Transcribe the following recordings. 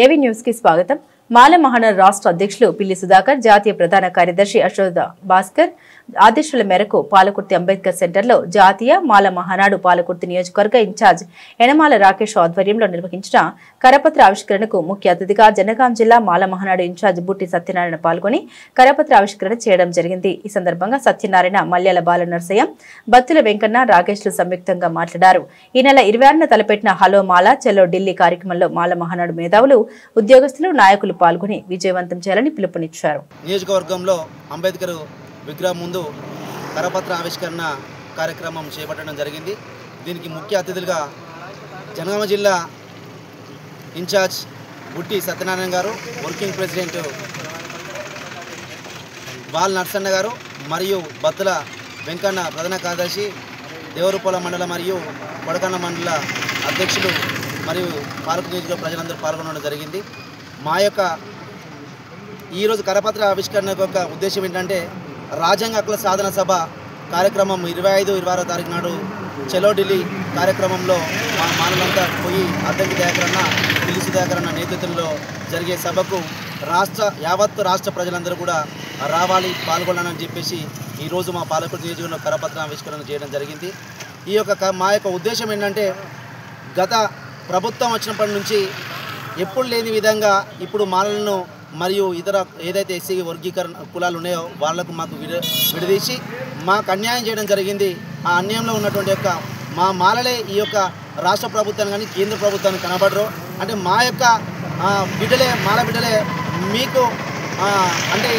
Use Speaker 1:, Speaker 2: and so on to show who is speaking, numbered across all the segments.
Speaker 1: AV news కి స్వాగతం. మాల మహానాడు రాష్ట్ర అధ్యక్షులు పిల్లి సుధాకర్, జాతీయ ప్రధాన కార్యదర్శి అశోక్ భాస్కర్ ఆదేశాల మేరకు పాలకుర్తి అంబేద్కర్ సెంటర్లో జాతీయ మాల మహానాడు పాలకుర్తి నియోజకవర్గ ఇన్ఛార్జ్ యనమాల రాకేష్ ఆధ్వర్యంలో నిర్వహించిన కరపత్ర ఆవిష్కరణకు ముఖ్య అతిథిగా జనగాం జిల్లా మాల మహానాడు ఇన్ఛార్జ్ బుట్టి సత్యనారాయణ పాల్గొని కరపత్ర ఆవిష్కరణ చేయడం జరిగింది. ఈ సందర్భంగా సత్యనారాయణ, మల్యాల బాల నరసయ్య, బత్తుల వెంకన్న, రాకేష్లు సంయుక్తంగా మాట్లాడారు. ఈ నెల 26న తలపెట్టిన హలో మాల చలో ఢిల్లీ కార్యక్రమంలో మాల మహానాడు మేధావులు, ఉద్యోగస్తులు, నాయకులు పాల్గొని విజయవంతం చేయాలని పిలుపునిచ్చారు.
Speaker 2: నియోజకవర్గంలో అంబేద్కర్ విగ్రహం ముందు కరపత్ర ఆవిష్కరణ కార్యక్రమం చేపట్టడం జరిగింది. దీనికి ముఖ్య అతిథులుగా జనగామ జిల్లా ఇన్ఛార్జ్ బుట్టి సత్యనారాయణ గారు, వర్కింగ్ ప్రెసిడెంట్ బాల నర్సన్న గారు మరియు బత్తుల వెంకన్న ప్రధాన కార్యదర్శి, దేవరూపల మండల మరియు కొడకన్న మండల అధ్యక్షులు మరియు పాలక నియోజకవర్గ ప్రజలందరూ పాల్గొనడం జరిగింది. మా యొక్క ఈరోజు కరపత్ర ఆవిష్కరణ యొక్క ఉద్దేశం ఏంటంటే, రాజ్యాంగ హక్కుల సాధన సభ కార్యక్రమం 25, 26వ తారీఖు నాడు చలో ఢిల్లీ కార్యక్రమంలో మా మానవులంతా పోయి అద్దంకి దయాకరణ, పిల్లి సుధాకరణ నేతృత్వంలో జరిగే సభకు యావత్తు రాష్ట్ర ప్రజలందరూ కూడా రావాలి, పాల్గొనాలని చెప్పేసి ఈరోజు మా పాలకుర్తి నియోజకవర్గంలో కరపత్ర ఆవిష్కరణ చేయడం జరిగింది. ఈ యొక్క మా యొక్క ఉద్దేశం ఏంటంటే, గత ప్రభుత్వం వచ్చినప్పటి నుంచి ఎప్పుడు లేని విధంగా ఇప్పుడు మాలలను మరియు ఇతర ఏదైతే ఎస్సీ వర్గీకరణ కులాలు ఉన్నాయో వాళ్లకు మాకు విడదీసి మాకు అన్యాయం చేయడం జరిగింది. ఆ అన్యాయంలో ఉన్నటువంటి యొక్క మా మాలలే ఈ యొక్క రాష్ట్ర ప్రభుత్వాన్ని కానీ కేంద్ర ప్రభుత్వాన్ని కనబడరు. అంటే మా యొక్క బిడ్డలే, మాల బిడ్డలే మీకు అంటే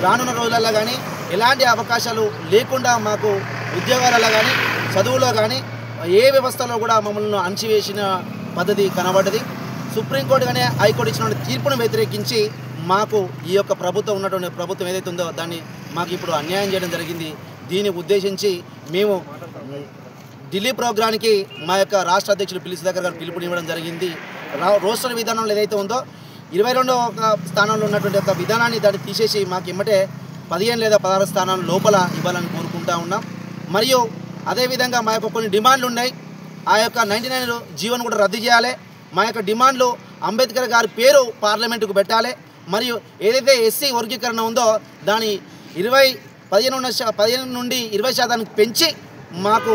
Speaker 2: రానున్న రోజులలో కానీ ఎలాంటి అవకాశాలు లేకుండా మాకు ఉద్యోగాలలో కానీ చదువులో కానీ ఏ వ్యవస్థలో కూడా మమ్మల్ని అణచివేసిన పద్ధతి కనబడ్డది. సుప్రీంకోర్టు కానీ హైకోర్టు ఇచ్చినటువంటి తీర్పును వ్యతిరేకించి మాకు ఈ యొక్క ప్రభుత్వం ఉన్నటువంటి ప్రభుత్వం ఏదైతే ఉందో దాన్ని మాకు ఇప్పుడు అన్యాయం చేయడం జరిగింది. దీన్ని ఉద్దేశించి మేము ఢిల్లీ ప్రోగ్రాంకి మా యొక్క రాష్ట్ర అధ్యక్షులు పిల్లి సుధాకర్ గారు పిలుపునివ్వడం జరిగింది. రోస్టర్ విధానంలో ఏదైతే ఉందో 22వ స్థానంలో ఉన్నటువంటి ఒక విధానాన్ని దాన్ని తీసేసి మాకు ఎమ్మటే 15 లేదా 16 స్థానాల లోపల ఇవ్వాలని కోరుకుంటా ఉన్నాం. మరియు అదేవిధంగా మా యొక్క కొన్ని డిమాండ్లు ఉన్నాయి. ఆ యొక్క 99 జీవోను కూడా రద్దు చేయాలి. మా యొక్క డిమాండ్లు అంబేద్కర్ గారి పేరు పార్లమెంటుకు పెట్టాలి. మరియు ఏదైతే ఎస్సీ వర్గీకరణ ఉందో దాని 15 నుండి 20% పెంచి మాకు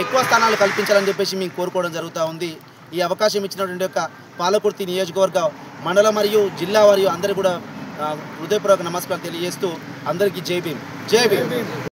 Speaker 2: ఎక్కువ స్థానాలు కల్పించాలని చెప్పేసి మేము కోరుకోవడం జరుగుతూ ఉంది. ఈ అవకాశం ఇచ్చినటువంటి యొక్క పాలకుర్తి నియోజకవర్గ మండలం మరియు జిల్లా మరియు అందరికీ కూడా హృదయపూర్వక నమస్కారం తెలియజేస్తూ అందరికీ జై భీమ్.